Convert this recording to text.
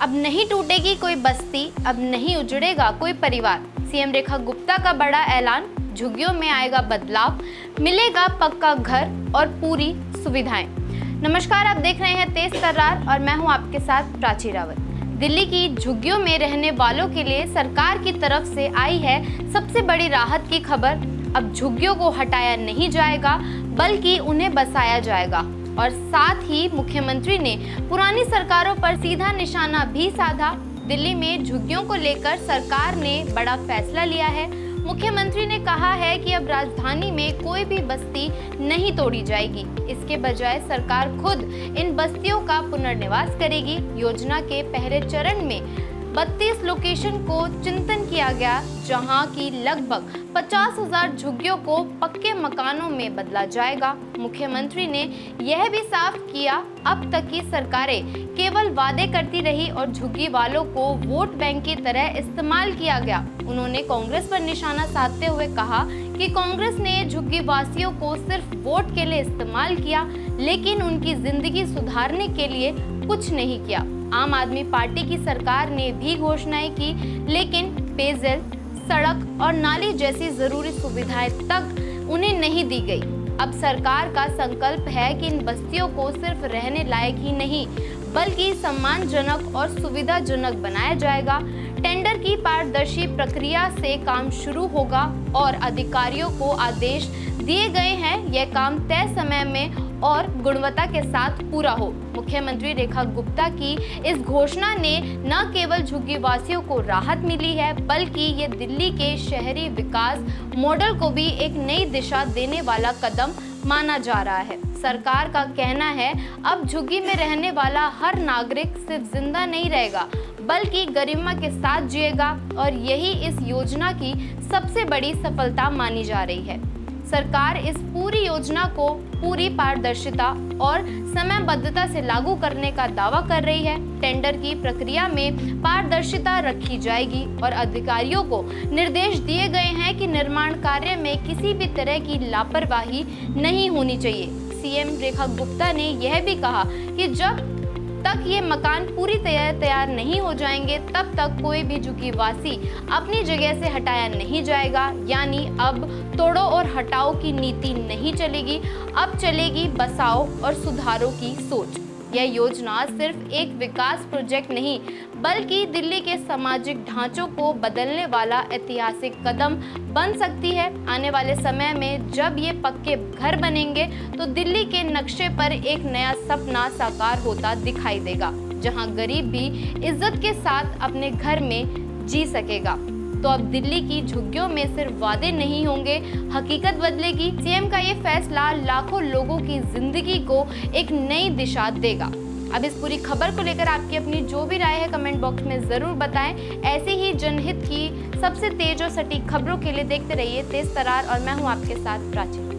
अब नहीं टूटेगी कोई बस्ती, अब नहीं उजड़ेगा कोई परिवार। सीएम रेखा गुप्ता का बड़ा ऐलान, झुग्गियों में आएगा बदलाव, मिलेगा पक्का घर और पूरी सुविधाएं। नमस्कार, आप देख रहे हैं तेज तर्रार और मैं हूं आपके साथ प्राची रावत। दिल्ली की झुग्गियों में रहने वालों के लिए सरकार की तरफ से आई है सबसे बड़ी राहत की खबर। अब झुग्गियों को हटाया नहीं जाएगा बल्कि उन्हें बसाया जाएगा। और साथ ही मुख्यमंत्री ने पुरानी सरकारों पर सीधा निशाना भी साधा। दिल्ली में झुग्गियों को लेकर सरकार ने बड़ा फैसला लिया है। मुख्यमंत्री ने कहा है कि अब राजधानी में कोई भी बस्ती नहीं तोड़ी जाएगी। इसके बजाय सरकार खुद इन बस्तियों का पुनर्निवास करेगी। योजना के पहले चरण में 32 लोकेशन को चिंतन किया गया, जहां की लगभग 50,000 झुग्गियों को पक्के मकानों में बदला जाएगा। मुख्यमंत्री ने यह भी साफ किया, अब तक की सरकारें केवल वादे करती रही और झुग्गी वालों को वोट बैंक की तरह इस्तेमाल किया गया। उन्होंने कांग्रेस पर निशाना साधते हुए कहा कि कांग्रेस ने झुग्गी वासियों को सिर्फ वोट के लिए इस्तेमाल किया, लेकिन उनकी जिंदगी सुधारने के लिए कुछ नहीं किया। आम आदमी पार्टी की सरकार ने भी घोषणाएं की, लेकिन पेयजल, सड़क और नाली जैसी जरूरी सुविधाएं तक उन्हें नहीं दी गई। अब सरकार का संकल्प है कि इन बस्तियों को सिर्फ रहने लायक ही नहीं बल्कि सम्मानजनक और सुविधाजनक बनाया जाएगा। टेंडर की पारदर्शी प्रक्रिया से काम शुरू होगा और अधिकारियों को आदेश दिए गए हैं यह काम तय समय में और गुणवत्ता के साथ पूरा हो। मुख्यमंत्री रेखा गुप्ता की इस घोषणा ने न केवल झुग्गी वासियों को राहत मिली है बल्कि ये दिल्ली के शहरी विकास मॉडल को भी एक नई दिशा देने वाला कदम माना जा रहा है। सरकार का कहना है अब झुग्गी में रहने वाला हर नागरिक सिर्फ जिंदा नहीं रहेगा बल्कि गरिमा के साथ जिएगा और यही इस योजना की सबसे बड़ी सफलता मानी जा रही है। सरकार इस पूरी योजना को पूरी पारदर्शिता और समयबद्धता से लागू करने का दावा कर रही है। टेंडर की प्रक्रिया में पारदर्शिता रखी जाएगी और अधिकारियों को निर्देश दिए गए हैं कि निर्माण कार्य में किसी भी तरह की लापरवाही नहीं होनी चाहिए। सीएम रेखा गुप्ता ने यह भी कहा कि जब तक ये मकान पूरी तैयार नहीं हो जाएंगे तब तक कोई भी झुग्गीवासी अपनी जगह से हटाया नहीं जाएगा। यानी अब तोड़ो और हटाओ की नीति नहीं चलेगी, अब चलेगी बसाओ और सुधारों की सोच। यह योजना सिर्फ एक विकास प्रोजेक्ट नहीं बल्कि दिल्ली के सामाजिक ढांचों को बदलने वाला ऐतिहासिक कदम बन सकती है। आने वाले समय में जब ये पक्के घर बनेंगे तो दिल्ली के नक्शे पर एक नया सपना साकार होता दिखाई देगा, जहां गरीब भी इज्जत के साथ अपने घर में जी सकेगा। तो अब दिल्ली की झुग्गियों में सिर्फ वादे नहीं होंगे, हकीकत बदलेगी। सीएम का ये फैसला लाखों लोगों की जिंदगी को एक नई दिशा देगा। अब इस पूरी खबर को लेकर आपकी अपनी जो भी राय है कमेंट बॉक्स में जरूर बताएं। ऐसे ही जनहित की सबसे तेज और सटीक खबरों के लिए देखते रहिए तेज तर्रार और मैं हूं आपके साथ प्राची।